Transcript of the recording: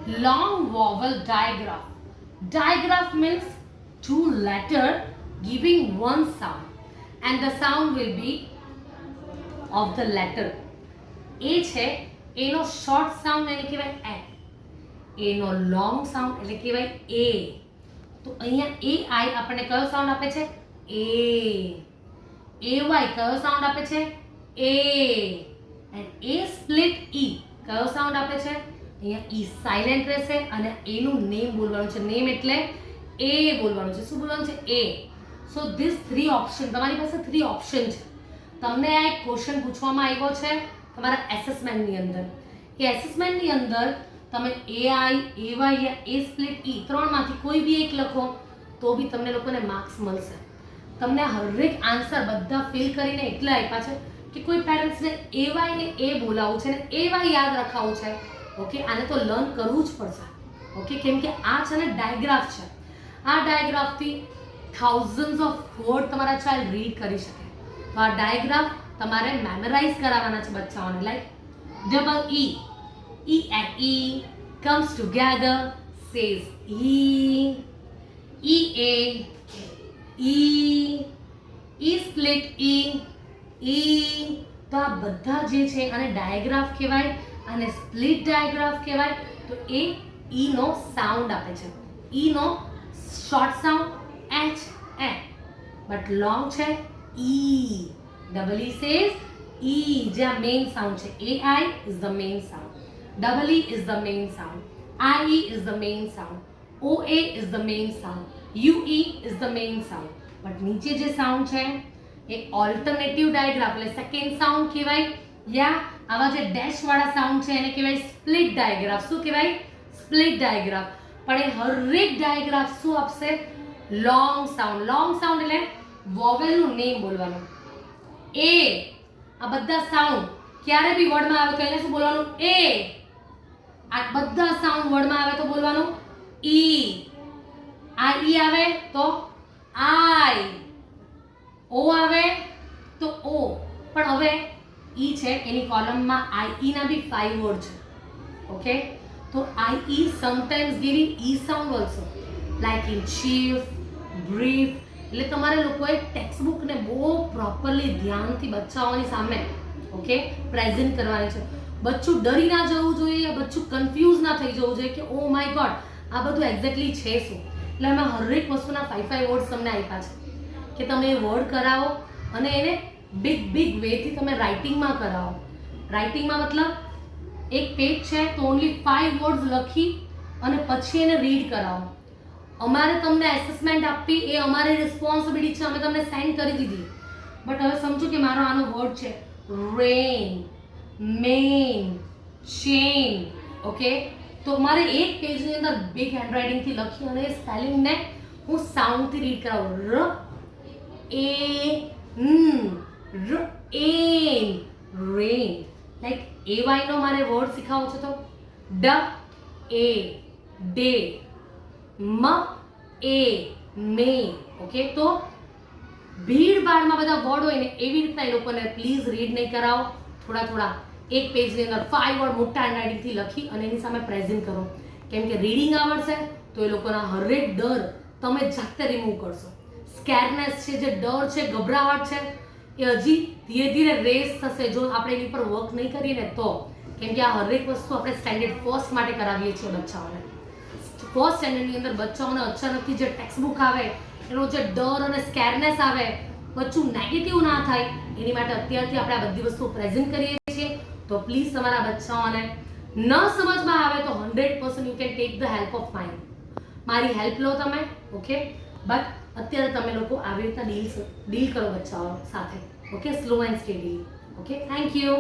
long vowel digraph. Digraph means two letters giving one sound, and the sound will be of the letter. A છે એનો short sound એને કહેવાય એ, એનો long sound એટલે કહેવાય એ. તો અહીંયા એ આઈ આપણને કયો સાઉન્ડ આપે છે? એ. એ વાય કયો સાઉન્ડ આપે છે? એ. એન્ડ એ સ્પ્લિટ ઈ કયો સાઉન્ડ આપે છે? અહીંયા ઈ સાયલેન્ટ રહેશે અને એનું નેમ બોલવાનું છે. નેમ એટલે એ બોલવાનું છે. શું બોલવાનું છે? એ. સો ધીસ થ્રી ઓપ્શન, તમારી પાસે થ્રી ઓપ્શન છે. તમને આ એક ક્વેશ્ચન પૂછવામાં આવ્યો છે તમારા એસેસમેન્ટની અંદર. એ એસેસમેન્ટની અંદર તમે એઆઈ, એવાય યા એ સ્પ્લિટ ઈ ત્રણમાંથી કોઈ બી એક લખો તો બી તમને લોકોને માર્ક્સ મળશે. તમને હરેક આન્સર બધા ફિલ કરીને એટલે આપ્યા છે કે કોઈ પેરેન્ટ્સને એવાય ને એ બોલાવવું છે ને એવાય યાદ રખાવવું છે. ઓકે, આને તો લર્ન કરવું જ પડશે. ઓકે, કેમ કે આ છે ને ડાયગ્રાફ છે. આ ડાયગ્રાફથી થાઉઝન્ડ્સ ઓફ વર્ડ તમારા ચાઇલ્ડ રીડ કરી શકે. તો આ ડાયગ્રાફ તમારે મેમરાઇઝ કરાવવાના છે બચ્ચાઓને. Like double E, E and E comes together, says E A, E split E. તો આ બધા જે છે આને ડાયગ્રાફ કહેવાય અને સ્પ્લિટ ડાયગ્રાફ કહેવાય. તો એ ઈ નો સાઉન્ડ આપે છે. ઈ નો short sound H A, but long છે ઈ. ડબલ ઈ સેઝ ઈ, જે આ મેઇન સાઉન્ડ છે. A I is the main sound. Double E is the main sound. IE is the main sound. OA is the main sound. UE is the main sound. But નીચે જે sound છે એ alternative ડાયગ્રાફ એટલે second sound કહેવાય, યા આવા જે dash વાળા sound છે એને કહેવાય સ્પ્લિટ ડાયગ્રાફ. શું કહેવાય? સ્પ્લિટ ડાયગ્રાફ. પણ એ હરેક ડાયગ્રાફ શું આપશે? Long sound. લોંગ સાઉન્ડ એટલે વોવેલનું નેમ બોલવાનું. એ આ બધા સાઉન્ડ ક્યારે બી વર્ડમાં આવે તો એને શું બોલવાનું? એ. આ બધા સાઉન્ડ વર્ડમાં આવે તો બોલવાનું ઈ. આ ઈ આવે તો આઈ. ઓ આવે તો ઓ. પણ હવે ઈ છે એની કોલમમાં આઈ ઈ ના બી 5 વર્ડ છે. ઓકે, તો I E sometimes giving E sound also, like in chief, brief. એટલે તમારે લોકોએ ટેક્સ્ટબુકને બહુ પ્રોપરલી ધ્યાનથી બચ્ચાઓની સામે ઓકે પ્રેઝન્ટ કરવાની છે. બચ્ચું ડરી ના જવું જોઈએ, બચ્ચું કન્ફ્યુઝ ના થઈ જવું જોઈએ કે ઓ માય ગોડ આ બધું એક્ઝેક્ટલી છે શું. એટલે અમે હરેક વસ્તુના 5 વર્ડ્સ તમને આપ્યા છે કે તમે એ વર્ડ કરાવો અને એને બિગ વેથી તમે રાઇટિંગમાં કરાવો. રાઇટિંગમાં મતલબ એક પેજ છે તો ઓનલી 5 વર્ડ્સ લખી અને પછી એને રીડ કરાવો. અમારે તમને એસેસમેન્ટ આપવી એ અમારી રિસ્પોન્સિબિલિટી છે. અમે તમને સેન્ડ કરી દીધી. બટ હવે સમજો કે મારો આનો વર્ડ છે રેન, મેન, ચેન. ઓકે, તો મારે એક પેજની અંદર બિગ હેન્ડરાઇટિંગથી લખી અને સ્પેલિંગને હું સાઉન્ડથી રીડ કરાવું. ર એ ર એન, રેન. લાઈક એ વાયનો મારે વર્ડ શીખવો છે તો ડ એ ડે, મ એ મે. ઓકે, તો ભીડભાડમાં બધા વર્ડ હોય ને એવી રીતના એ લોકોને પ્લીઝ રીડ નહીં કરાવો. થોડા એક પેજની અંદર 5 વર્ડ મોટા હેન્ડરાઇટિંગથી લખી અને એની સામે પ્રેઝન્ટ કરો. કેમ કે રીડિંગ આવડશે તો એ લોકોના હરેક ડર તમે જાતે રિમૂવ કરશો. સ્કેરનેસ છે, જે ડર છે, ગભરાહટ છે, એ હજી ધીરે ધીરે રેસ થશે જો આપણે એની પર વર્ક નહીં કરીએ ને તો. કેમ કે આ હરેક વસ્તુ આપણે સ્ટેન્ડર્ડ ફર્સ્ટ માટે કરાવીએ છીએ બચ્ચાઓને. ફર્સ્ટ સ્ટેન્ડર્ડની અંદર બચ્ચાઓને અચાનકથી જે ટેક્સ્ટબુક આવે એનો જે ડર અને સ્કેરનેસ આવે, બચ્ચું નેગેટિવ ના થાય એની માટે અત્યારથી આપણે આ બધી વસ્તુ પ્રેઝન્ટ કરીએ છીએ. તો પ્લીઝ તમારા બચ્ચાઓને ન સમજમાં આવે તો 100% you can take the help of મારી હેલ્પ લો તમે. ઓકે, બટ અત્યારે તમે લોકો આવી રીતના ડીલ કરો બચ્ચાઓ સાથે. Okay, slow and steady. Okay, thank you.